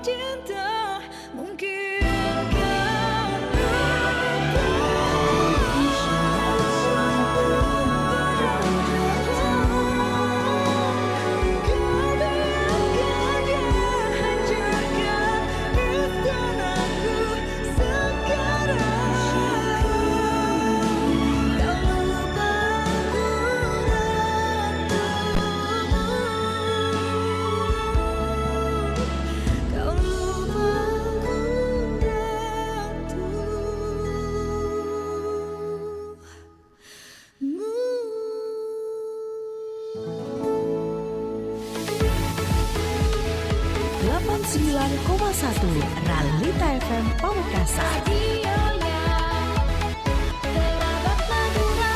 cinta mungkin kan lupa. Kau biarkan dia hancurkan istanaku sekarang. Kau lupa aku ratumu. Kau lupa aku ratumu. 89,1 Realita FM Pamekasan. Radionya Kerabat Madura.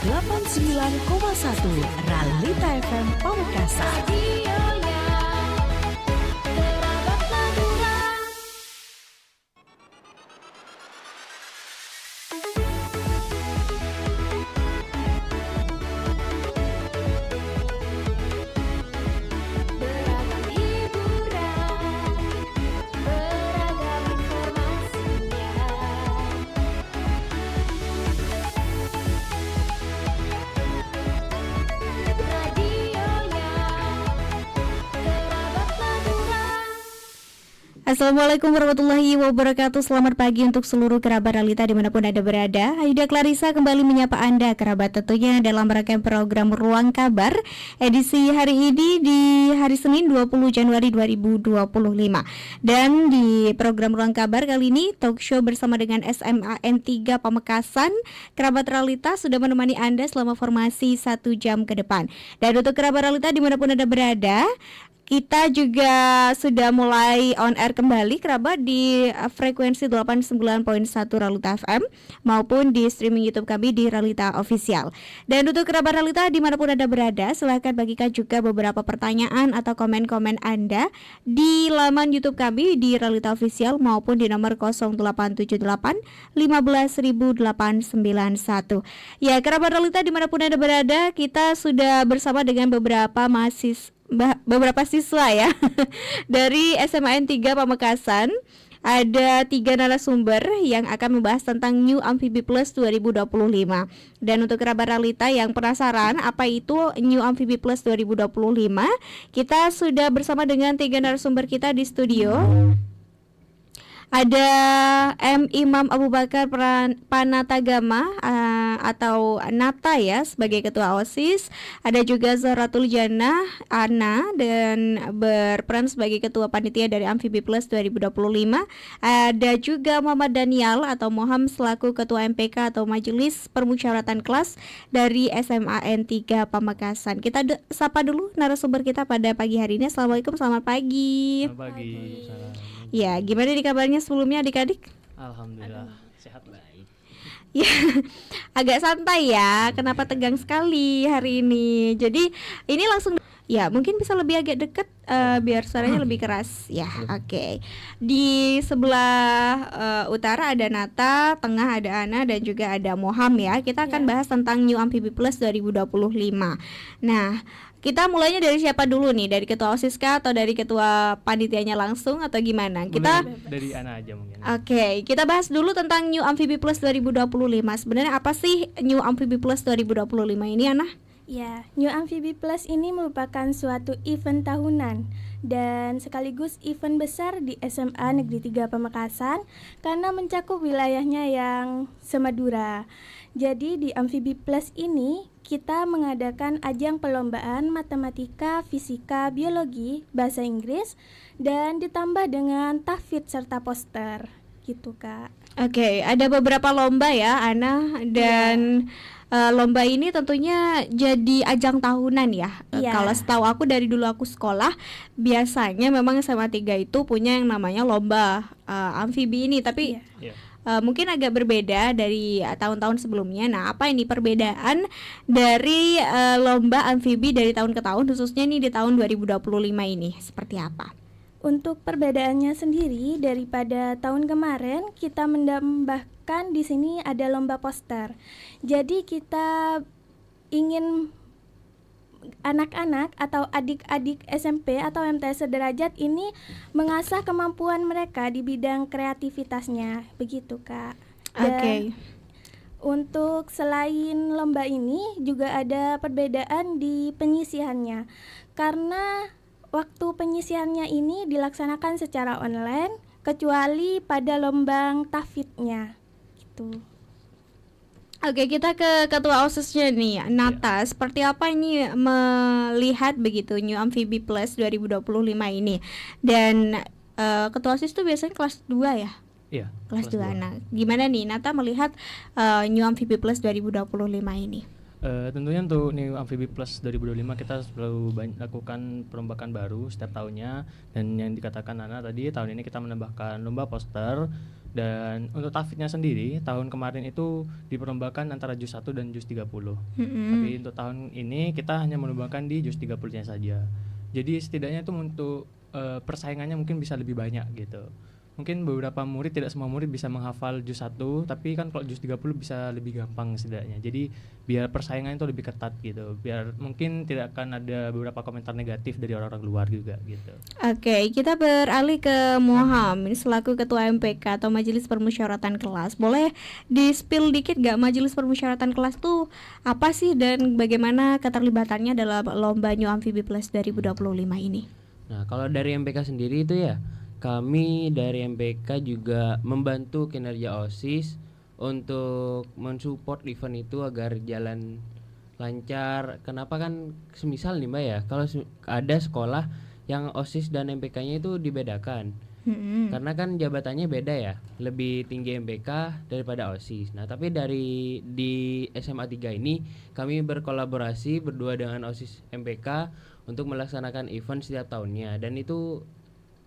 89,1 Realita FM Pamekasan. Radionya Kerabat Madura. Beragam hiburan, beragam informasinya. Radionya Kerabat Madura. Assalamualaikum warahmatullahi wabarakatuh. Selamat pagi untuk seluruh kerabat Realita dimanapun Anda berada. Aida Clarissa kembali menyapa Anda kerabat, tentunya dalam rangkaian program Ruang Kabar edisi hari ini di hari Senin 20 Januari 2025. Dan di program Ruang Kabar kali ini talk show bersama dengan SMA N3 Pamekasan. Kerabat Realita sudah menemani Anda selama formasi 1 jam ke depan. Dan untuk kerabat Realita dimanapun Anda berada, kita juga sudah mulai on air kembali kerabat di frekuensi 89.1 Realita FM maupun di streaming YouTube kami di Realita Official. Dan untuk kerabat Realita dimanapun Anda berada, silahkan bagikan juga beberapa pertanyaan atau komen-komen Anda di laman YouTube kami di Realita Official maupun di nomor 0878 15891. Ya kerabat Realita dimanapun Anda berada, kita sudah bersama dengan beberapa siswa ya dari SMA N3 Pamekasan. Ada 3 narasumber yang akan membahas tentang New Amfibi Plus 2025. Dan untuk kerabat Realita yang penasaran apa itu New Amfibi Plus 2025, kita sudah bersama dengan 3 narasumber kita di studio. Ada M. Imam Abu Bakar Panatagama atau Nata ya sebagai ketua OSIS. Ada juga Zahratul Jannah Ana dan berperan sebagai ketua panitia dari Amfibi Plus 2025. Ada juga Muhammad Daniel atau Moham selaku ketua MPK atau Majelis Permusyawaratan Kelas dari SMA N3 Pamekasan. Kita sapa dulu narasumber kita pada pagi hari ini. Assalamualaikum, selamat pagi. Selamat pagi. Ya, gimana nih kabarnya sebelumnya adik-adik? Alhamdulillah sehat baik. Ya, agak santai ya. Kenapa tegang sekali hari ini? Jadi ini langsung ya mungkin bisa lebih agak deket biar suaranya lebih keras ya. Oke. Di sebelah utara ada Nata, tengah ada Ana dan juga ada Moham ya. Kita akan bahas tentang New Amfibi Plus 2025. Nah, kita mulainya dari siapa dulu nih? Dari ketua OSIS kah atau dari ketua panitianya langsung atau gimana? Kita dari Ana aja mungkin. Oke, kita bahas dulu tentang New Amfibi Plus 2025. Sebenarnya apa sih New Amfibi Plus 2025 ini, Ana? Ya, New Amfibi Plus ini merupakan suatu event tahunan dan sekaligus event besar di SMA Negeri 3 Pamekasan karena mencakup wilayahnya yang semadura. Jadi di Amfibi Plus ini kita mengadakan ajang perlombaan matematika, fisika, biologi, bahasa Inggris dan ditambah dengan tahfidz serta poster. Gitu, Kak. Oke, ada beberapa lomba ya, Ana dan lomba ini tentunya jadi ajang tahunan ya. Kalau setahu aku dari dulu aku sekolah, biasanya memang SMA 3 itu punya yang namanya lomba amfibi ini, tapi mungkin agak berbeda dari tahun-tahun sebelumnya. Nah, apa ini perbedaan dari lomba amfibi dari tahun ke tahun, khususnya nih di tahun 2025 ini? Seperti apa? Untuk perbedaannya sendiri daripada tahun kemarin, kita menambahkan di sini ada lomba poster. Jadi kita ingin anak-anak atau adik-adik SMP atau MTS sederajat ini mengasah kemampuan mereka di bidang kreativitasnya, begitu Kak. Oke. Untuk selain lomba ini juga ada perbedaan di penyisihannya, karena waktu penyisihannya ini dilaksanakan secara online kecuali pada lombang tahfidznya gitu. Oke, kita ke ketua OSIS-nya nih, Nata. Seperti apa ini melihat begitu New Amfibi Plus 2025 ini? Dan ketua OSIS itu biasanya kelas 2 ya? Iya. Kelas 2. Nah, gimana nih Nata melihat New Amfibi Plus 2025 ini? Tentunya untuk New Amfibi Plus 2025 kita selalu lakukan perombakan baru setiap tahunnya, dan yang dikatakan Nana tadi, tahun ini kita menambahkan lomba poster. Dan untuk tahfidznya sendiri tahun kemarin itu diperlombakan antara juz 1 dan juz 30. Tapi untuk tahun ini kita hanya melombakan di juz 30-nya saja. Jadi setidaknya itu untuk persaingannya mungkin bisa lebih banyak gitu. Mungkin beberapa murid, tidak semua murid bisa menghafal juz 1, tapi kan kalau juz 30 bisa lebih gampang setidaknya. Jadi biar persaingannya itu lebih ketat gitu. Biar mungkin tidak akan ada beberapa komentar negatif dari orang-orang luar juga gitu. Oke, kita beralih ke Muhammad selaku ketua MPK atau Majelis Permusyawaratan Kelas. Boleh di-spill dikit gak Majelis Permusyawaratan Kelas tuh apa sih dan bagaimana keterlibatannya dalam lomba New Amfibi Plus 2025 ini? Nah, kalau dari MPK sendiri itu ya, kami dari MPK juga membantu kinerja OSIS untuk mensupport event itu agar jalan lancar. Kenapa kan semisal nih Mbak ya, kalau ada sekolah yang OSIS dan MPK-nya itu dibedakan. Karena kan jabatannya beda ya, lebih tinggi MPK daripada OSIS. Nah, tapi di SMA 3 ini kami berkolaborasi berdua dengan OSIS MPK untuk melaksanakan event setiap tahunnya, dan itu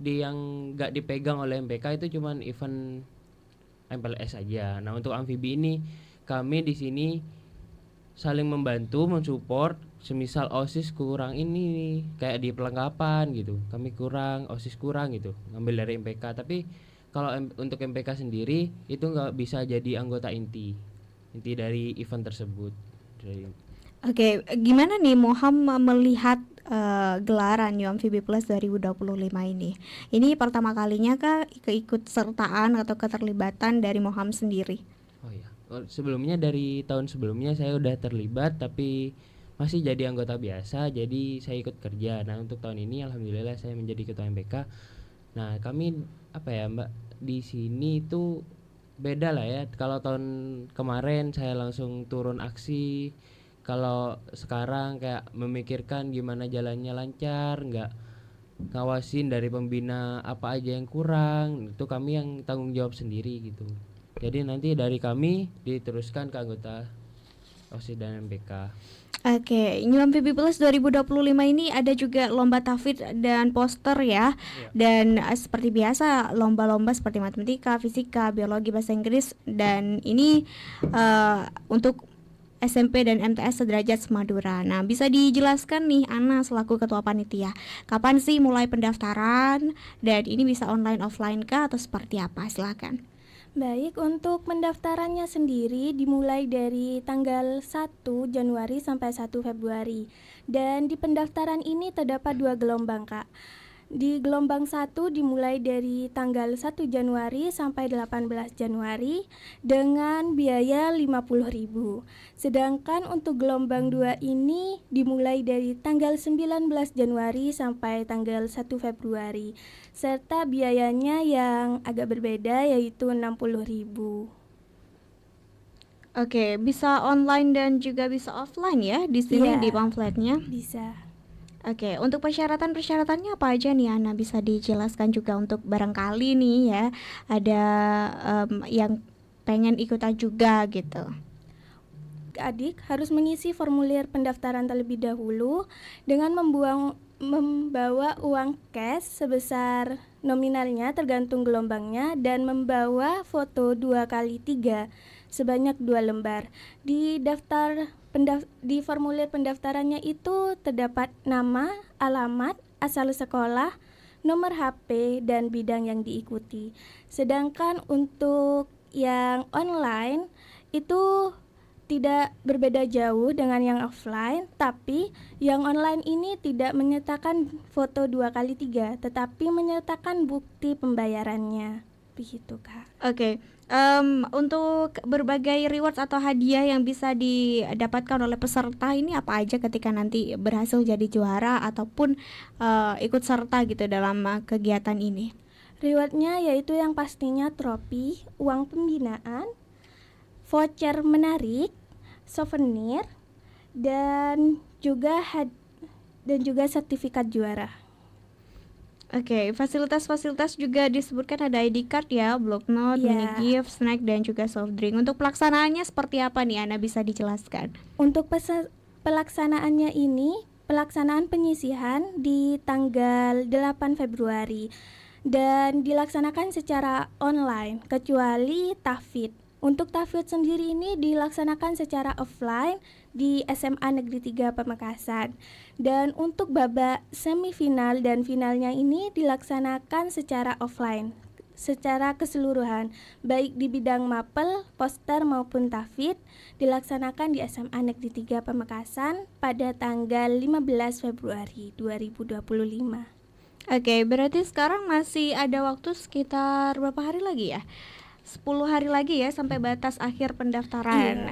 yang gak dipegang oleh MPK itu cuman event MPLS aja. Nah, untuk amfibi ini kami di sini saling membantu, mensupport. Semisal OSIS kurang ini kayak di perlengkapan gitu, kami kurang, OSIS kurang gitu, ngambil dari MPK. Tapi kalau untuk MPK sendiri itu nggak bisa jadi anggota inti dari event tersebut. Oke, gimana nih Moham melihat gelaran New Amfibi Plus 2025 ini? Ini pertama kalinya kah keikutsertaan atau keterlibatan dari Moham sendiri? Oh iya, sebelumnya dari tahun sebelumnya saya udah terlibat tapi masih jadi anggota biasa, jadi saya ikut kerja. Nah, untuk tahun ini alhamdulillah saya menjadi ketua MPK. Nah, kami apa ya Mbak, di sini itu beda lah ya. Kalau tahun kemarin saya langsung turun aksi, kalau sekarang kayak memikirkan gimana jalannya lancar, nggak ngawasin dari pembina apa aja yang kurang, itu kami yang tanggung jawab sendiri gitu. Jadi nanti dari kami diteruskan ke anggota OSIS dan MPK. Oke, New Amfibi Plus 2025 ini ada juga lomba tahfidz dan poster ya. Dan seperti biasa lomba-lomba seperti matematika, fisika, biologi, bahasa Inggris, dan ini untuk SMP dan MTS sederajat Madura. Nah, bisa dijelaskan nih Ana selaku ketua panitia, kapan sih mulai pendaftaran, dan ini bisa online offline kah atau seperti apa? Silakan. Baik, untuk pendaftarannya sendiri dimulai dari tanggal 1 Januari sampai 1 Februari. Dan di pendaftaran ini terdapat 2 gelombang, Kak. Di gelombang 1 dimulai dari tanggal 1 Januari sampai 18 Januari dengan biaya 50.000. Sedangkan untuk gelombang 2 ini dimulai dari tanggal 19 Januari sampai tanggal 1 Februari. Serta biayanya yang agak berbeda yaitu 60.000. Oke, bisa online dan juga bisa offline ya di sini di pamfletnya. Bisa. Oke, untuk persyaratan-persyaratannya apa aja nih Ana, bisa dijelaskan juga untuk barangkali nih ya ada yang pengen ikutan juga gitu. Adik harus mengisi formulir pendaftaran terlebih dahulu dengan membawa uang cash sebesar nominalnya tergantung gelombangnya dan membawa foto 2x3 sebanyak 2 lembar. Di formulir pendaftarannya itu terdapat nama, alamat, asal sekolah, nomor HP, dan bidang yang diikuti. Sedangkan untuk yang online itu tidak berbeda jauh dengan yang offline, tapi yang online ini tidak menyertakan foto 2x3, tetapi menyertakan bukti pembayarannya. Begitu, Kak. Oke, untuk berbagai rewards atau hadiah yang bisa didapatkan oleh peserta ini apa aja ketika nanti berhasil jadi juara ataupun ikut serta gitu dalam kegiatan ini? Rewardnya yaitu yang pastinya trofi, uang pembinaan, voucher menarik, souvenir, dan juga sertifikat juara. Oke, fasilitas-fasilitas juga disebutkan ada ID card ya, blocknote, Iya. mini gift, snack dan juga soft drink. Untuk pelaksanaannya seperti apa nih, Ana bisa dijelaskan? Untuk pelaksanaannya ini, pelaksanaan penyisihan di tanggal 8 Februari dan dilaksanakan secara online kecuali tahfidz. Untuk tahfidz sendiri ini dilaksanakan secara offline di SMA Negeri 3 Pamekasan. Dan untuk babak semifinal dan finalnya ini dilaksanakan secara offline secara keseluruhan, baik di bidang mapel, poster maupun tahfidz dilaksanakan di SMA Negeri 3 Pamekasan pada tanggal 15 Februari 2025. Oke, berarti sekarang masih ada waktu sekitar berapa hari lagi ya? 10 hari lagi ya sampai batas akhir pendaftaran.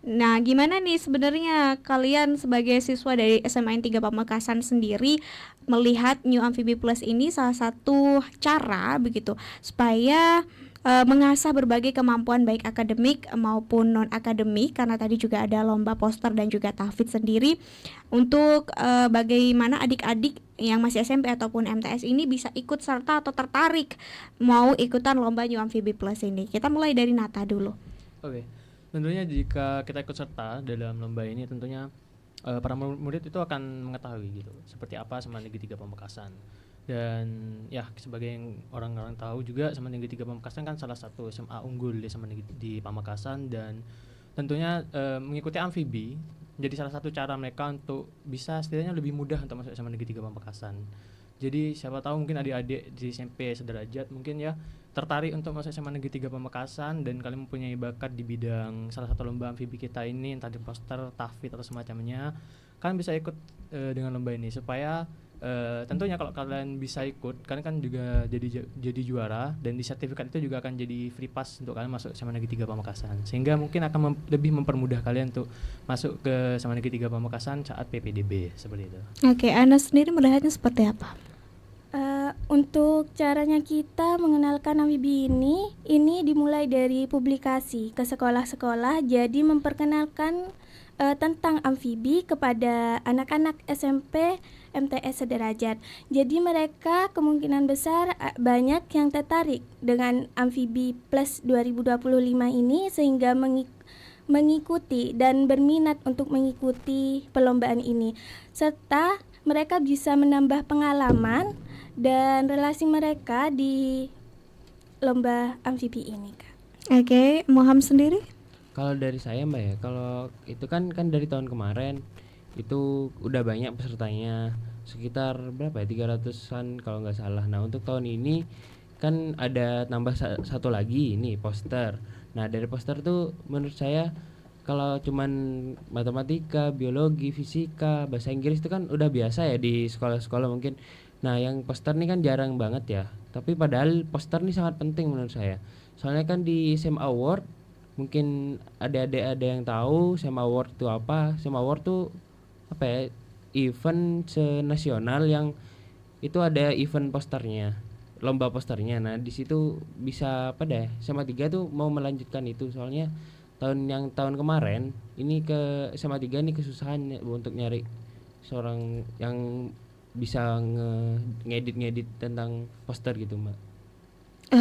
Nah, gimana nih sebenarnya kalian sebagai siswa dari SMA N 3 Pamekasan sendiri melihat New Amfibi Plus ini salah satu cara begitu supaya mengasah berbagai kemampuan baik akademik maupun non akademik, karena tadi juga ada lomba poster dan juga tahfidz sendiri untuk bagaimana adik-adik yang masih SMP ataupun MTS ini bisa ikut serta atau tertarik mau ikutan lomba New Amfibi Plus ini. Kita mulai dari Nata dulu. Oke, tentunya jika kita ikut serta dalam lomba ini tentunya para murid itu akan mengetahui gitu seperti apa SMA Negeri 3 Pamekasan. Dan ya sebagai yang orang-orang tahu juga SMA Negeri 3 Pamekasan kan salah satu SMA unggul di SMA Negeri di Pamekasan, dan tentunya mengikuti amfibi menjadi salah satu cara mereka untuk bisa setidaknya lebih mudah untuk masuk SMA Negeri 3 Pamekasan. Jadi siapa tahu mungkin adik-adik di SMP sederajat mungkin ya tertarik untuk masuk SMA Negeri 3 Pamekasan dan kalian mempunyai bakat di bidang salah satu lomba amfibi kita ini, entah di poster, tahfidz atau semacamnya, kalian bisa ikut dengan lomba ini supaya tentunya kalau kalian bisa ikut, kalian kan juga jadi juara, dan di sertifikat itu juga akan jadi free pass untuk kalian masuk SMA Negeri 3 Pamekasan, sehingga mungkin akan lebih mempermudah kalian untuk masuk ke SMA Negeri 3 Pamekasan saat PPDB seperti itu. Oke, Ana sendiri melihatnya seperti apa? Untuk caranya kita mengenalkan amfibi ini dimulai dari publikasi ke sekolah-sekolah, jadi memperkenalkan tentang amfibi kepada anak-anak SMP MTS sederajat. Jadi mereka kemungkinan besar banyak yang tertarik dengan Amfibi Plus 2025 ini sehingga mengikuti dan berminat untuk mengikuti perlombaan ini, serta mereka bisa menambah pengalaman dan relasi mereka di lomba amfibi ini, Kak. Oke, Moham sendiri? Kalau dari saya Mbak ya, kalau itu kan dari tahun kemarin itu udah banyak pesertanya, sekitar berapa ya, 300-an kalau nggak salah. Nah untuk tahun ini kan ada tambah satu lagi ini poster. Nah dari poster tuh menurut saya kalau cuman matematika, biologi, fisika, bahasa Inggris itu kan udah biasa ya di sekolah-sekolah mungkin. Nah yang poster nih kan jarang banget ya, tapi padahal poster nih sangat penting menurut saya. Soalnya kan di SMA Award, mungkin ada yang tahu SMA Award itu apa. SMA Award tuh apa ya, event senasional yang itu ada event posternya, lomba posternya. Nah di situ bisa apa deh, SMA 3 tuh mau melanjutkan itu, soalnya tahun kemarin ini ke SMA 3 nih kesusahan untuk nyari seorang yang bisa ngedit tentang poster gitu Mbak.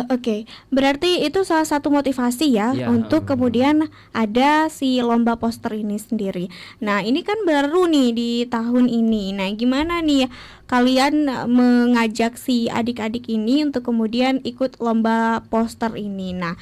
Oke, berarti itu salah satu motivasi ya untuk kemudian ada si lomba poster ini sendiri. Nah ini kan baru nih di tahun ini. Nah gimana nih kalian mengajak si adik-adik ini untuk kemudian ikut lomba poster ini? Nah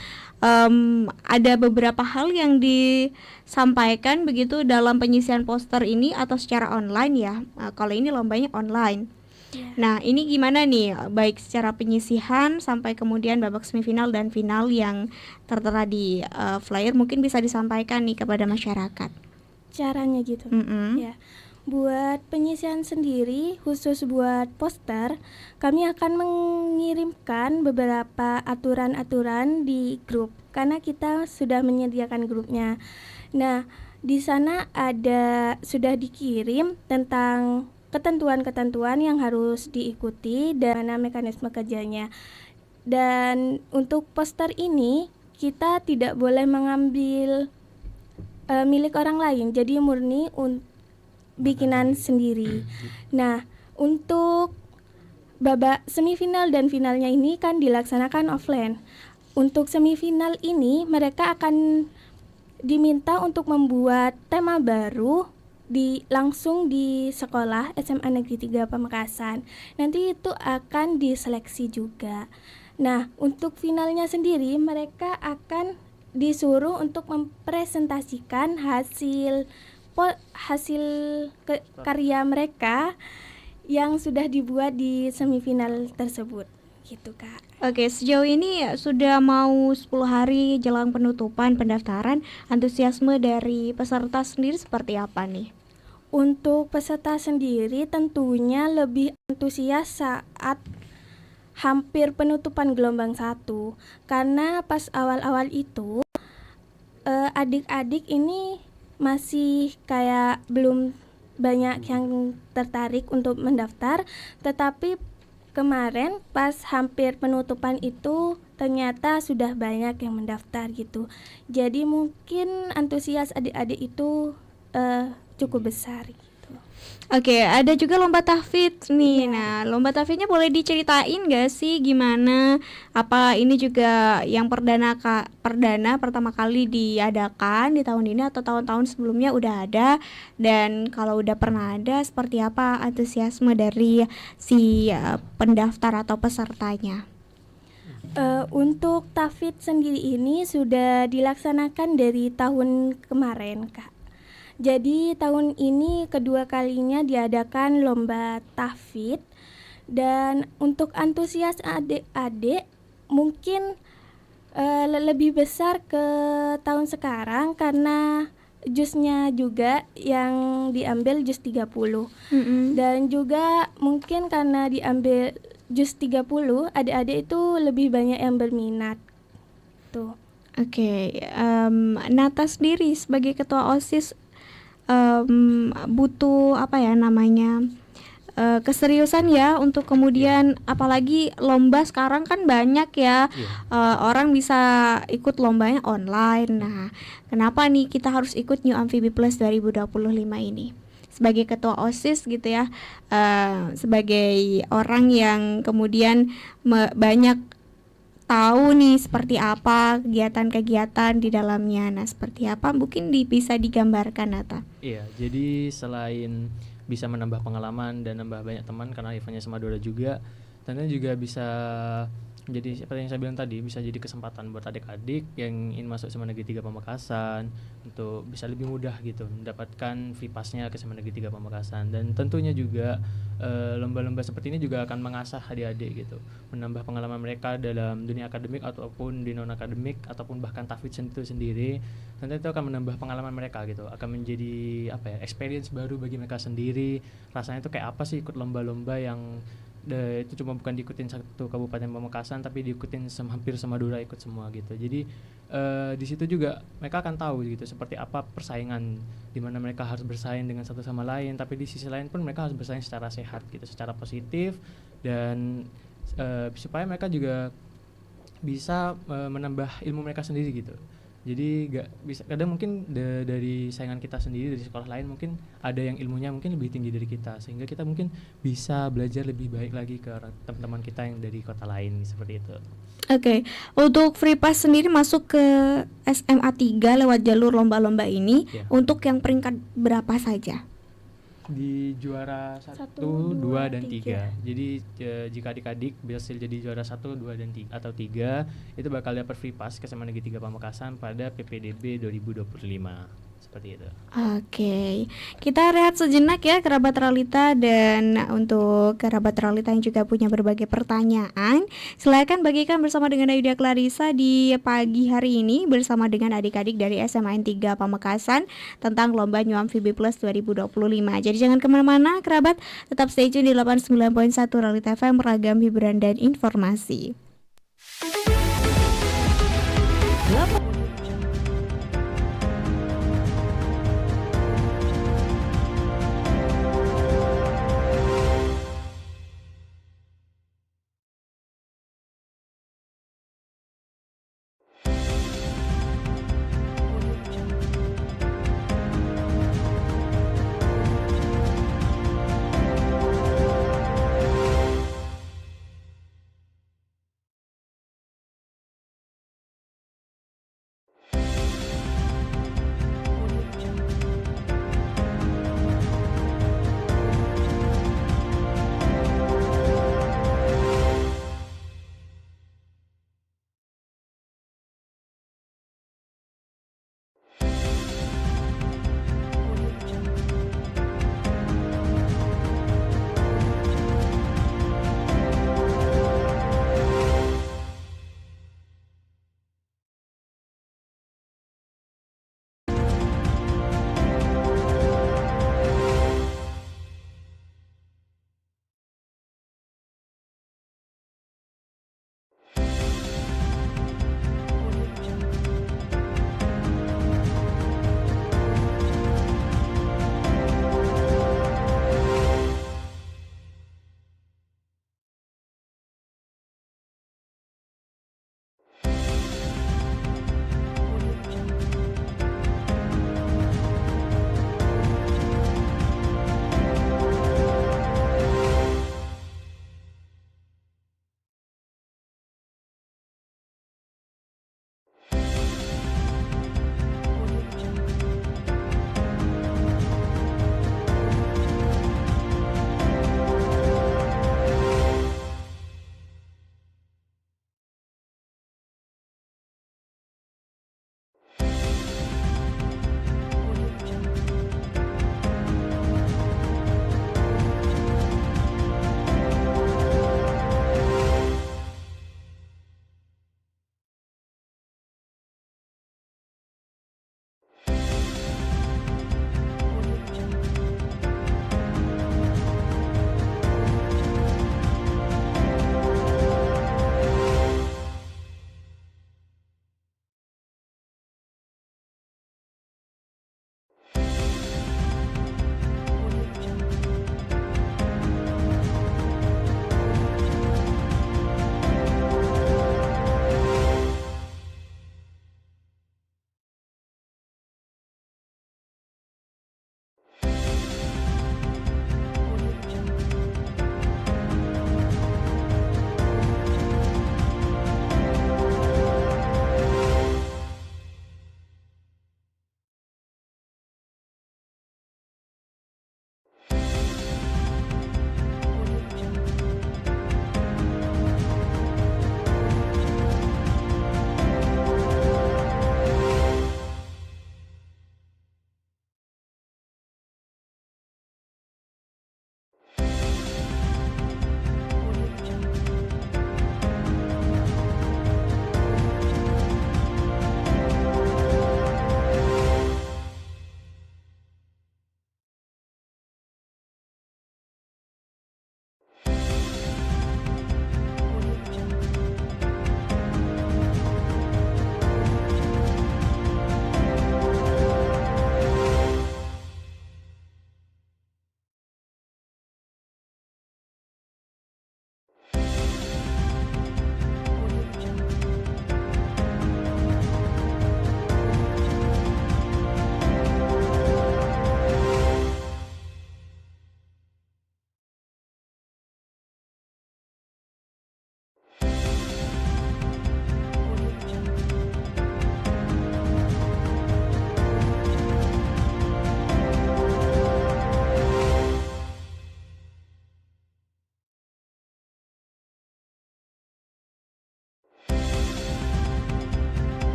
ada beberapa hal yang disampaikan begitu dalam penyisian poster ini atau secara online ya. Kalau ini lombanya online. Ya. Nah, ini gimana nih, baik secara penyisihan sampai kemudian babak semifinal dan final yang tertera di flyer, mungkin bisa disampaikan nih kepada masyarakat. Caranya gitu. Mm-mm. Ya. Buat penyisihan sendiri, khusus buat poster, kami akan mengirimkan beberapa aturan-aturan di grup karena kita sudah menyediakan grupnya. Nah, di sana sudah dikirim tentang ketentuan-ketentuan yang harus diikuti dan mekanisme kerjanya. Dan untuk poster ini kita tidak boleh mengambil milik orang lain, jadi murni bikinan sendiri. Nah, untuk babak semifinal dan finalnya ini kan dilaksanakan offline. Untuk semifinal ini mereka akan diminta untuk membuat tema baru langsung di sekolah SMA Negeri 3 Pamekasan. Nanti itu akan diseleksi juga. Nah, untuk finalnya sendiri mereka akan disuruh untuk mempresentasikan hasil karya mereka yang sudah dibuat di semifinal tersebut gitu, Kak. Oke, sejauh ini sudah mau 10 hari jelang penutupan pendaftaran, antusiasme dari peserta sendiri seperti apa nih? Untuk peserta sendiri tentunya lebih antusias saat hampir penutupan gelombang 1 karena pas awal-awal itu adik-adik ini masih kayak belum banyak yang tertarik untuk mendaftar, tetapi kemarin pas hampir penutupan itu ternyata sudah banyak yang mendaftar gitu. Jadi mungkin antusias adik-adik itu cukup besar gitu. Oke, ada juga lomba tahfidz nih. Nah, lomba tahfidznya boleh diceritain gak sih gimana? Apa ini juga yang perdana pertama kali diadakan di tahun ini atau tahun-tahun sebelumnya udah ada? Dan kalau udah pernah ada, seperti apa antusiasme dari si pendaftar atau pesertanya? Untuk tahfidz sendiri ini sudah dilaksanakan dari tahun kemarin, Kak. Jadi tahun ini kedua kalinya diadakan lomba tahfidz, dan untuk antusias adik-adik mungkin lebih besar ke tahun sekarang karena jusnya juga yang diambil jus 30. Dan juga mungkin karena diambil jus 30, adik-adik itu lebih banyak yang berminat tuh. Oke, Nata sendiri sebagai ketua OSIS butuh apa ya namanya keseriusan ya untuk kemudian apalagi lomba sekarang kan banyak ya. Orang bisa ikut lombanya online. Nah, kenapa nih kita harus ikut New Amfibi Plus 2025 ini? Sebagai ketua OSIS gitu ya, sebagai orang yang kemudian banyak tahu nih seperti apa kegiatan-kegiatan di dalamnya. Nah, seperti apa mungkin bisa digambarkan, Nata? Iya, jadi selain bisa menambah pengalaman dan nambah banyak teman karena eventnya Semadura juga, tentunya juga bisa menjadi seperti yang saya bilang tadi, bisa jadi kesempatan buat adik-adik yang ingin masuk SMA Negeri 3 Pamekasan untuk bisa lebih mudah gitu mendapatkan free pass-nya ke SMA Negeri 3 Pamekasan. Dan tentunya juga lomba-lomba seperti ini juga akan mengasah adik-adik gitu, menambah pengalaman mereka dalam dunia akademik ataupun di non akademik ataupun bahkan tahfidz itu sendiri. Tentu itu akan menambah pengalaman mereka gitu, akan menjadi experience baru bagi mereka sendiri. Rasanya itu kayak apa sih ikut lomba-lomba yang itu cuma bukan diikutin satu kabupaten Pamekasan tapi diikutin hampir Semadura ikut semua gitu. Jadi di situ juga mereka akan tahu gitu seperti apa persaingan, di mana mereka harus bersaing dengan satu sama lain, tapi di sisi lain pun mereka harus bersaing secara sehat gitu, secara positif, dan supaya mereka juga bisa menambah ilmu mereka sendiri gitu. Jadi gak bisa, kadang mungkin dari saingan kita sendiri dari sekolah lain mungkin ada yang ilmunya mungkin lebih tinggi dari kita, sehingga kita mungkin bisa belajar lebih baik lagi ke teman-teman kita yang dari kota lain seperti itu. Oke, untuk free pass sendiri masuk ke SMA 3 lewat jalur lomba-lomba ini, untuk yang peringkat berapa saja? Di juara 1, 2, dan 3. Jadi jika adik-adik berhasil jadi juara 1, 2, dan 3 atau 3, itu bakal dapat free pass ke SMA Negeri 3 Pamekasan pada PPDB 2025. seperti itu. Oke, kita rehat sejenak ya kerabat Realita, dan untuk kerabat Realita yang juga punya berbagai pertanyaan, silakan bagikan bersama dengan Ayuda Clarissa di pagi hari ini bersama dengan adik-adik dari SMA N3 Pamekasan tentang Lomba New Amfibi Plus 2025. Jadi jangan kemana-mana kerabat, tetap stay tune di 89.1 Realita FM, ragam hiburan dan informasi.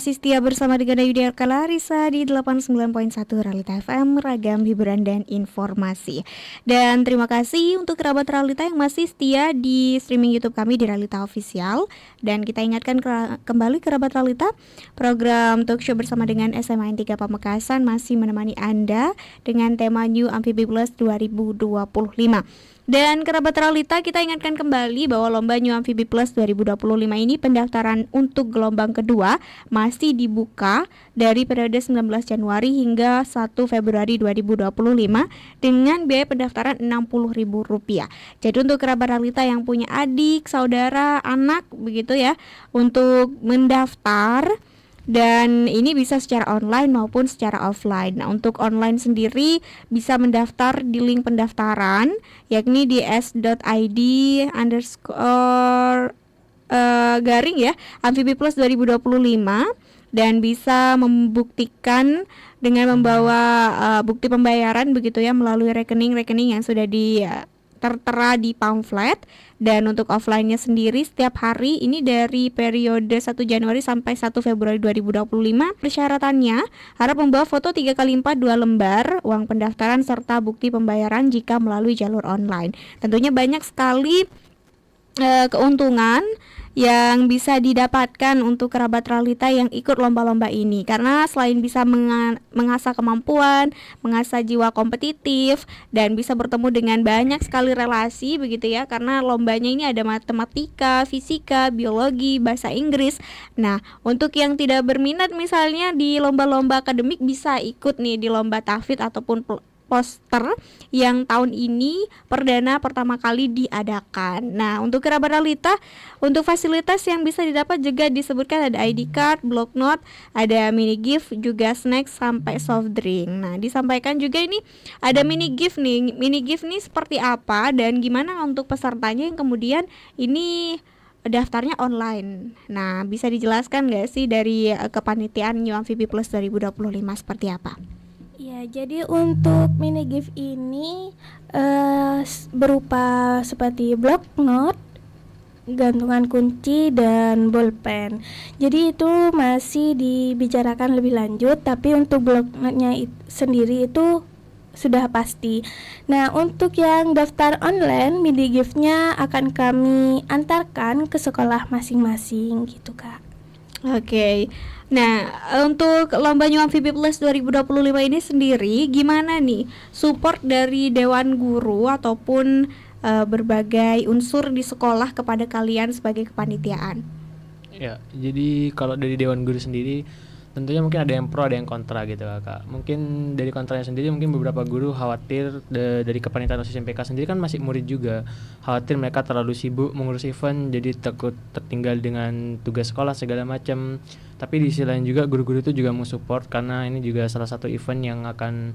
Masih setia bersama dengan Ayuda Clarissa di 89.1 Realita FM, ragam hiburan dan informasi. Dan terima kasih untuk kerabat Realita yang masih setia di streaming YouTube kami di Realita Official. Dan kita ingatkan kembali kerabat Realita, program talk show bersama dengan SMA N 3 Pamekasan masih menemani Anda dengan tema New Amfibi Plus 2025. Dan kerabat Realita, kita ingatkan kembali bahwa Lomba New Amfibi Plus 2025 ini pendaftaran untuk gelombang kedua masih dibuka dari periode 19 Januari hingga 1 Februari 2025 dengan biaya pendaftaran Rp60.000. Jadi untuk kerabat Realita yang punya adik, saudara, anak begitu ya, untuk mendaftar, dan ini bisa secara online maupun secara offline. Nah, untuk online sendiri bisa mendaftar di link pendaftaran yakni di s.id garing ya Amfibi Plus 2025, dan bisa membuktikan dengan membawa bukti pembayaran begitu ya melalui rekening yang sudah tertera di pamflet. Dan untuk offline-nya sendiri setiap hari ini dari periode 1 Januari sampai 1 Februari 2025. Persyaratannya harap membawa foto 3x4 2 lembar, uang pendaftaran serta bukti pembayaran jika melalui jalur online. Tentunya banyak sekali keuntungan yang bisa didapatkan untuk kerabat Realita yang ikut lomba-lomba ini, karena selain bisa mengasah kemampuan, mengasah jiwa kompetitif, dan bisa bertemu dengan banyak sekali relasi begitu ya, karena lombanya ini ada matematika, fisika, biologi, bahasa Inggris. Nah, untuk yang tidak berminat misalnya di lomba-lomba akademik bisa ikut nih di lomba tahfidz ataupun poster yang tahun ini perdana pertama kali diadakan. Nah, untuk kerabat Realita, untuk fasilitas yang bisa didapat juga disebutkan ada ID card, block note, ada mini gift, juga snack sampai soft drink. Nah, disampaikan juga ini ada mini gift nih. Mini gift nih seperti apa dan gimana untuk pesertanya yang kemudian ini daftarnya online. Nah, bisa dijelaskan nggak sih dari kepanitiaan New Amfibi Plus 2025 seperti apa? Ya, jadi untuk mini gift ini berupa seperti block note, gantungan kunci, dan bolpen. Jadi itu masih dibicarakan lebih lanjut, tapi untuk block note-nya sendiri itu sudah pasti. Nah, untuk yang daftar online, mini gift-nya akan kami antarkan ke sekolah masing-masing gitu, Kak. Oke. Nah, untuk Lomba New Amfibi Plus 2025 ini sendiri gimana nih support dari Dewan Guru ataupun berbagai unsur di sekolah kepada kalian sebagai kepanitiaan? Ya, jadi kalau dari Dewan Guru sendiri tentunya mungkin ada yang pro ada yang kontra gitu Kak. Mungkin dari kontranya sendiri mungkin beberapa guru khawatir dari kepanitiaan OSIS MPK sendiri kan masih murid juga, khawatir mereka terlalu sibuk mengurus event jadi takut tertinggal dengan tugas sekolah segala macam. Tapi di sisi lain juga guru-guru itu juga mau support karena ini juga salah satu event yang akan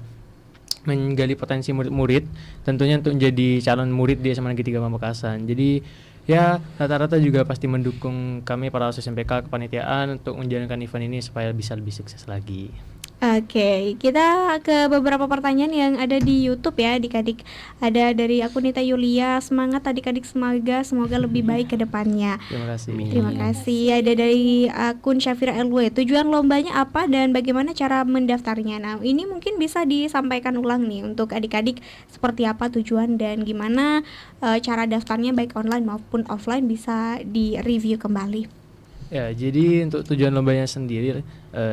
menggali potensi murid-murid tentunya untuk menjadi calon murid di SMA Negeri 3 Pamekasan. Jadi ya rata-rata juga pasti mendukung kami para OSIS MPK kepanitiaan untuk menjalankan event ini supaya bisa lebih sukses lagi. Oke, kita ke beberapa pertanyaan yang ada di YouTube ya adik-adik. Ada dari akun Nita Yulia, semangat adik-adik, semoga lebih baik ke depannya. Terima kasih. Terima kasih. Ada dari akun Syafira LW, tujuan lombanya apa dan bagaimana cara mendaftarnya? Nah, ini mungkin bisa disampaikan ulang nih untuk adik-adik seperti apa tujuan dan gimana cara daftarnya baik online maupun offline, bisa di-review kembali. Ya, jadi untuk tujuan lombanya sendiri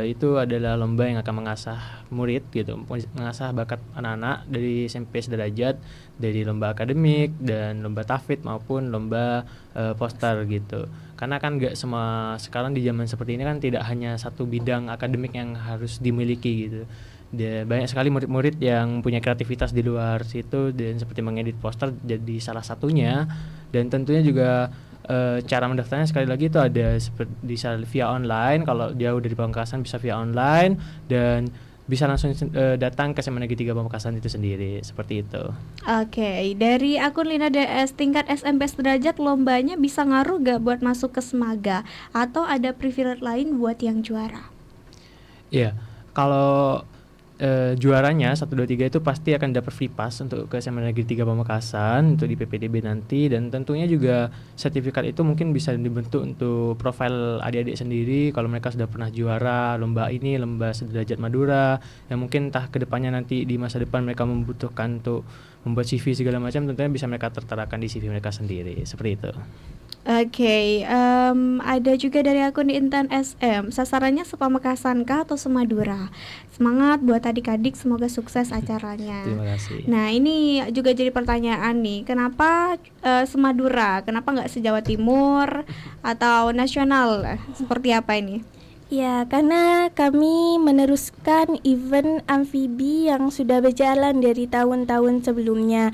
itu adalah lomba yang akan mengasah murid gitu, mengasah bakat anak-anak dari SMP sederajat, dari lomba akademik dan lomba tahfidz maupun lomba poster gitu. Karena kan nggak semua sekarang di zaman seperti ini kan tidak hanya satu bidang akademik yang harus dimiliki gitu. Banyak sekali murid-murid yang punya kreativitas di luar situ dan seperti mengedit poster jadi salah satunya. Dan tentunya juga cara mendaftarnya sekali lagi itu ada bisa via online, kalau jauh dari Pamekasan bisa via online dan bisa langsung datang ke SMA Negeri 3 Pamekasan itu sendiri, seperti itu. Oke, dari akun Lina DS, tingkat SMP sederajat lombanya bisa ngaruh gak buat masuk ke Semaga atau ada privilege lain buat yang juara? Iya, kalau juaranya 1 2 3 itu pasti akan dapat free pass untuk ke SMA Negeri 3 Pamekasan untuk di PPDB nanti, dan tentunya juga sertifikat itu mungkin bisa dibentuk untuk profil adik-adik sendiri kalau mereka sudah pernah juara lomba ini, lomba sederajat Madura, yang mungkin entah kedepannya nanti di masa depan mereka membutuhkan untuk membuat CV segala macam, tentunya bisa mereka terterakan di CV mereka sendiri, seperti itu. Oke, ada juga dari akun Intan SM. Sasarannya sepamekasan kah atau semadura? Semangat buat adik-adik, semoga sukses acaranya. Terima kasih. Nah, ini juga jadi pertanyaan nih. Kenapa semadura? Kenapa nggak se-Jawa Timur atau nasional? Seperti apa ini? Ya, karena kami meneruskan event amfibi yang sudah berjalan dari tahun-tahun sebelumnya.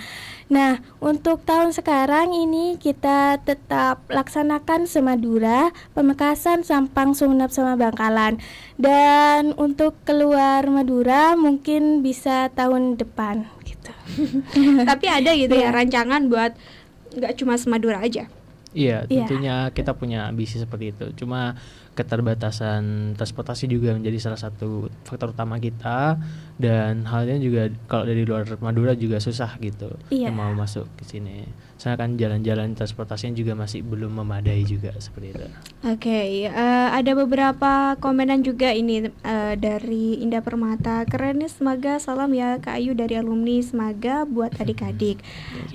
Nah, untuk tahun sekarang ini kita tetap laksanakan semadura, Pamekasan, Sampang, Sumenep, sama Bangkalan. Dan untuk keluar Madura mungkin bisa tahun depan gitu. Tapi ada gitu ya Iya. rancangan buat nggak cuma semadura aja. Iya, Iya. tentunya kita punya ambisi seperti itu. Cuma keterbatasan transportasi juga menjadi salah satu faktor utama kita, dan halnya juga kalau dari luar Madura juga susah gitu Iya. yang mau masuk ke sini. Soalnya kan jalan-jalan transportasinya juga masih belum memadai juga seperti itu. Oke, ada beberapa komenan juga ini dari Indah Permata. Keren nih, semoga salam ya Kak Ayu dari alumni Semaga buat adik-adik.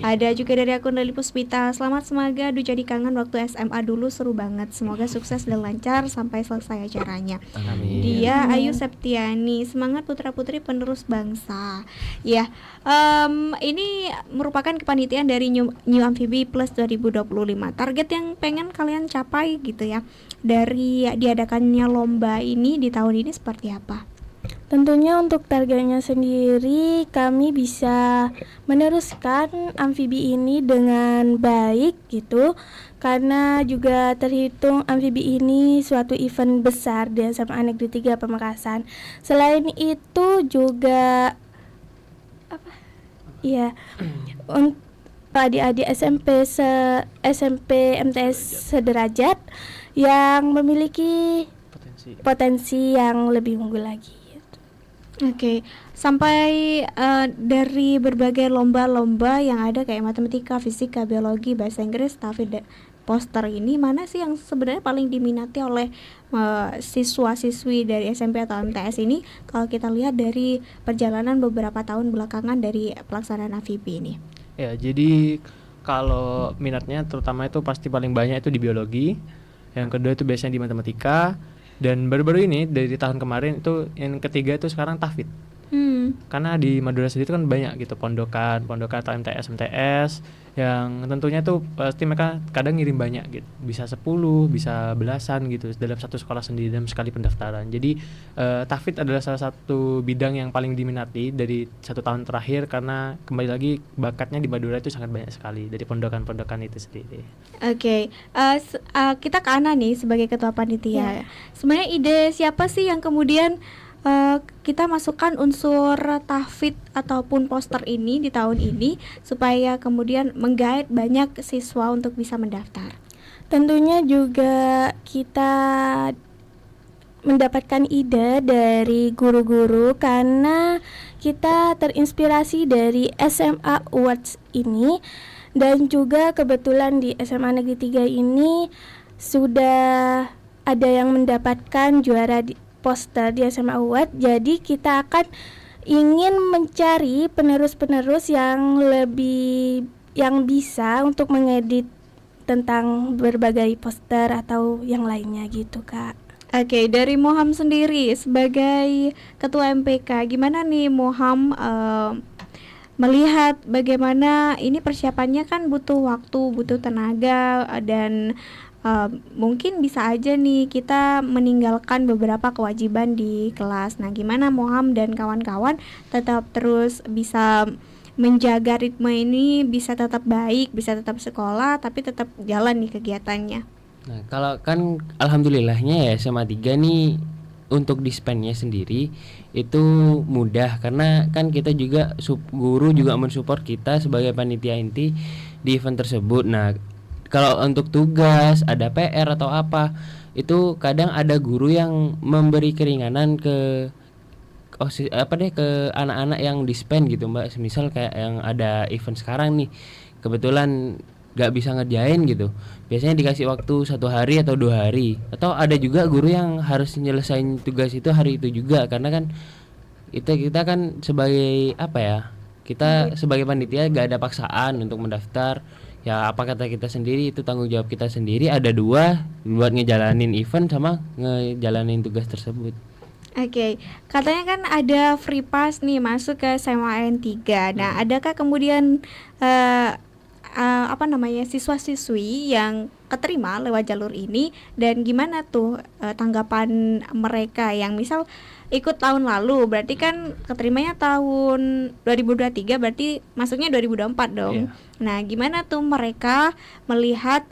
Ada juga dari akun Leli Puspita. Selamat Semaga, aduh jadi kangen waktu SMA dulu, seru banget. Semoga sukses dan lancar sampai selesai acaranya. Amin. Dia Ayu Septiani, semangat putra-putri penerus bangsa. Ya, ini merupakan kepanitiaan dari New Amphibi Plus 2025. Target yang pengen kalian capai gitu ya dari diadakannya lomba ini di tahun ini seperti apa? Tentunya untuk targetnya sendiri kami bisa meneruskan amfibi ini dengan baik gitu, karena juga terhitung amfibi ini suatu event besar di SMA Negeri 3 Pamekasan. Selain itu juga untuk adik-adik SMP MTS sederajat yang memiliki potensi yang lebih unggul lagi. Oke, sampai dari berbagai lomba-lomba yang ada kayak matematika, fisika, biologi, bahasa Inggris, tapi poster ini mana sih yang sebenarnya paling diminati oleh siswa-siswi dari SMP atau MTS ini kalau kita lihat dari perjalanan beberapa tahun belakangan dari pelaksanaan amfibi ini? Ya, jadi kalau minatnya terutama itu pasti paling banyak itu di biologi. Yang kedua itu biasanya di matematika, dan baru-baru ini dari tahun kemarin itu yang ketiga itu sekarang tahfidz. Karena di Madura sendiri itu kan banyak gitu pondokan atau MTS yang tentunya tuh pasti mereka kadang ngirim banyak gitu, bisa 10, bisa belasan gitu dalam satu sekolah sendiri dalam sekali pendaftaran. Jadi tahfidz adalah salah satu bidang yang paling diminati dari 1 tahun terakhir, karena kembali lagi bakatnya di Madura itu sangat banyak sekali dari pondokan-pondokan itu sendiri. Oke, kita ke Ana nih sebagai ketua panitia. Sebenarnya ide siapa sih yang kemudian kita masukkan unsur tahfidz ataupun poster ini di tahun ini supaya kemudian menggait banyak siswa untuk bisa mendaftar? Tentunya juga kita mendapatkan ide dari guru-guru karena kita terinspirasi dari SMA Awards ini, dan juga kebetulan di SMA Negeri 3 ini sudah ada yang mendapatkan juara di poster di SMA Award. Jadi kita akan ingin mencari penerus-penerus yang bisa untuk mengedit tentang berbagai poster atau yang lainnya gitu, Kak. Oke, dari Moham sendiri sebagai ketua MPK, gimana nih Moham melihat bagaimana ini persiapannya kan butuh waktu, butuh tenaga, dan mungkin bisa aja nih kita meninggalkan beberapa kewajiban di kelas. Nah, gimana Moham dan kawan-kawan tetap terus bisa menjaga ritme ini, bisa tetap baik, bisa tetap sekolah, tapi tetap jalan nih kegiatannya? Nah, kalau kan alhamdulillahnya ya SMA 3 nih untuk dispennya sendiri itu mudah, karena kan kita juga guru juga mensupport kita sebagai panitia inti di event tersebut. Nah, kalau untuk tugas, ada PR atau apa, itu kadang ada guru yang memberi keringanan ke OSIS ke anak-anak yang dispen gitu Mbak. Misal kayak yang ada event sekarang nih, kebetulan nggak bisa ngerjain gitu, biasanya dikasih waktu 1 hari atau 2 hari, atau ada juga guru yang harus nyelesain tugas itu hari itu juga, karena kan kita kan sebagai kita sebagai panitia gak ada paksaan untuk mendaftar ya, apa kata kita sendiri itu tanggung jawab kita sendiri, ada 2 buat ngejalanin event sama ngejalanin tugas tersebut. Oke, katanya kan ada free pass nih masuk ke SMA N3. Nah, adakah kemudian siswa-siswi yang keterima lewat jalur ini, dan gimana tuh tanggapan mereka yang misal ikut tahun lalu, berarti kan keterimanya tahun 2023, berarti masuknya 2024 dong. Nah, gimana tuh mereka melihat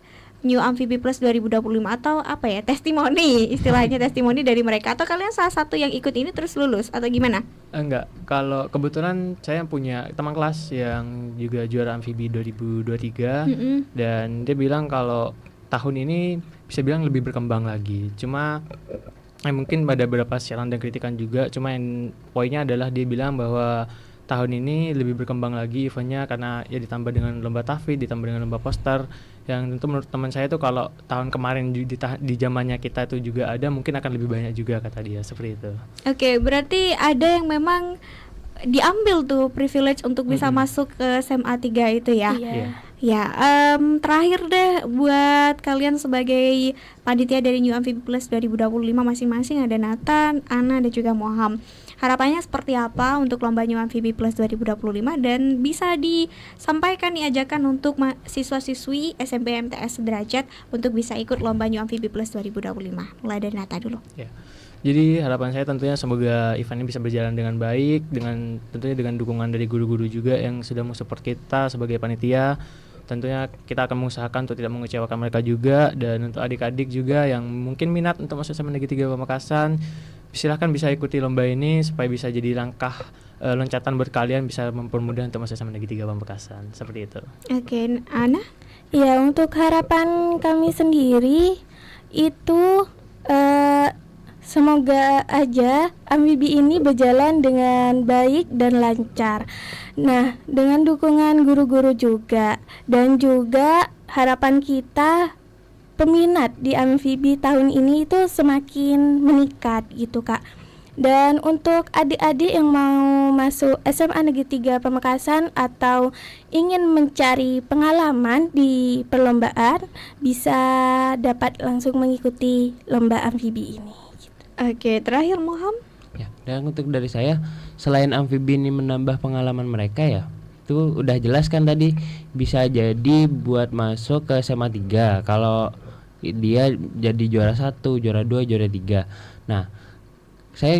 New Amfibi Plus 2025 atau testimoni, istilahnya testimoni dari mereka, atau kalian salah satu yang ikut ini terus lulus atau gimana? Enggak, kalau kebetulan saya punya teman kelas yang juga juara Amfibi 2023 dan dia bilang kalau tahun ini bisa bilang lebih berkembang lagi. Cuma mungkin ada beberapa saran dan kritikan juga, cuma yang poinnya adalah dia bilang bahwa tahun ini lebih berkembang lagi eventnya karena ya ditambah dengan lomba tahfidz, ditambah dengan lomba poster, yang tentu menurut teman saya tuh kalau tahun kemarin di zamannya kita tuh juga ada, mungkin akan lebih banyak juga kata dia, seperti itu. Oke, berarti ada yang memang diambil tuh privilege untuk bisa masuk ke SMA 3 itu ya. Ya, terakhir deh buat kalian sebagai panitia dari New Amfibi Plus 2025 masing-masing, ada Nathan, Ana, dan juga Moham. Harapannya seperti apa untuk lomba New Amfibi Plus 2025, dan bisa disampaikan nih ajakan untuk siswa-siswi SMP MTS Sederajat untuk bisa ikut lomba New Amfibi Plus 2025. Mulai dari Nata dulu. Ya. Jadi harapan saya tentunya semoga event ini bisa berjalan dengan baik, tentunya dengan dukungan dari guru-guru juga yang sudah mensupport kita sebagai panitia. Tentunya kita akan mengusahakan untuk tidak mengecewakan mereka juga, dan untuk adik-adik juga yang mungkin minat untuk masuk SMA Negeri 3 Pamekasan, silahkan bisa ikuti lomba ini supaya bisa jadi langkah loncatan buat kalian bisa mempermudah untuk masuk SMA Negeri 3 Pamekasan, seperti itu. Oke, Ana? Ya, untuk harapan kami sendiri itu semoga aja Amfibi ini berjalan dengan baik dan lancar. Nah, dengan dukungan guru-guru juga, dan juga harapan kita peminat di Amfibi tahun ini itu semakin meningkat gitu Kak. Dan untuk adik-adik yang mau masuk SMA Negeri 3 Pamekasan atau ingin mencari pengalaman di perlombaan, bisa dapat langsung mengikuti lomba Amfibi ini. Oke, terakhir Moham. Ya, dan untuk dari saya, selain Amfibi ini menambah pengalaman mereka ya, itu udah jelas kan tadi, bisa jadi buat masuk ke SMA 3 kalau dia jadi juara 1, juara 2, juara 3. Nah, saya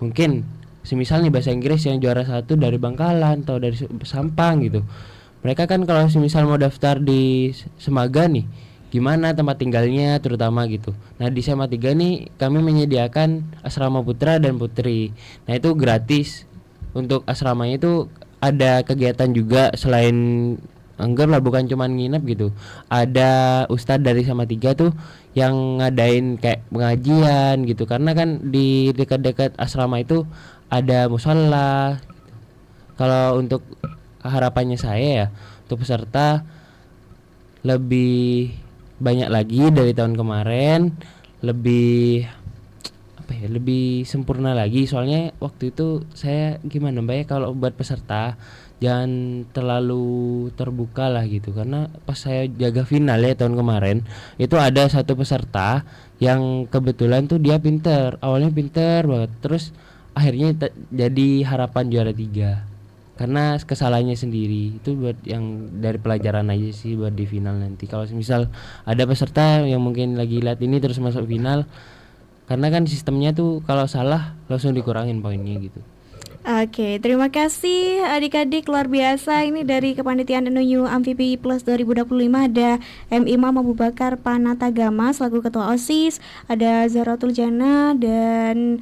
mungkin semisal nih bahasa Inggris yang juara 1 dari Bangkalan atau dari Sampang gitu. Mereka kan kalau semisal mau daftar di Semaga nih, gimana tempat tinggalnya terutama gitu. Nah, di SMA 3 nih kami menyediakan asrama putra dan putri. Nah, itu gratis. Untuk asramanya itu ada kegiatan juga selain anggaplah bukan cuma nginep gitu. Ada ustadz dari SMA 3 tuh yang ngadain kayak pengajian gitu, karena kan di dekat-dekat asrama itu ada musola. Kalau untuk harapannya saya ya, untuk peserta lebih banyak lagi dari tahun kemarin, lebih lebih sempurna lagi. Soalnya waktu itu saya gimana Mbak ya, kalau buat peserta jangan terlalu terbuka lah gitu, karena pas saya jaga final ya tahun kemarin itu ada satu peserta yang kebetulan tuh dia awalnya pinter banget, terus akhirnya jadi harapan juara 3 karena kesalahannya sendiri. Itu buat yang dari pelajaran aja sih buat di final nanti. Kalau misal ada peserta yang mungkin lagi lihat ini terus masuk final, karena kan sistemnya tuh kalau salah langsung dikurangin poinnya gitu. Oke, terima kasih adik-adik, luar biasa. Ini dari kepanitiaan New Amfibi Plus 2025 ada M. Imam Abu Bakar Panatagama selaku Ketua OSIS, ada Zaratul Jana dan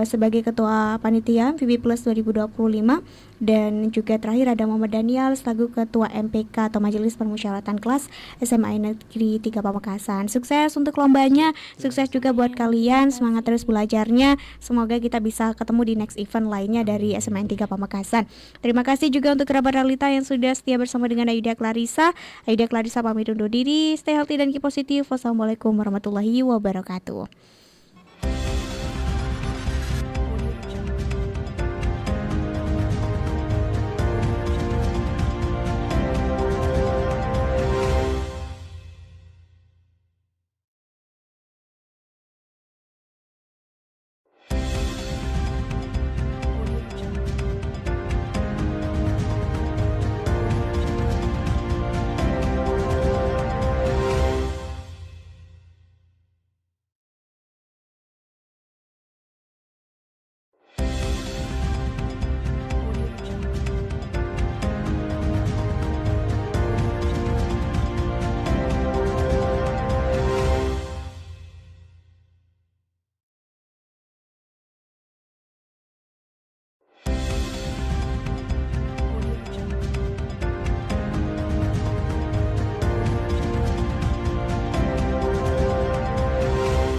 sebagai Ketua Panitia Amfibi Plus 2025. Dan juga terakhir ada Muhammad Daniel selaku Ketua MPK atau Majelis Permusyawaratan Kelas SMA Negeri 3 Pamekasan. Sukses untuk lombanya, sukses juga buat kalian, semangat terus belajarnya. Semoga kita bisa ketemu di next event lainnya dari SMA 3 Pamekasan. Terima kasih juga untuk kerabat Realita yang sudah setia bersama dengan Aida Clarissa. Aida Clarissa pamit undur diri, stay healthy dan keep positif. Wassalamualaikum warahmatullahi wabarakatuh.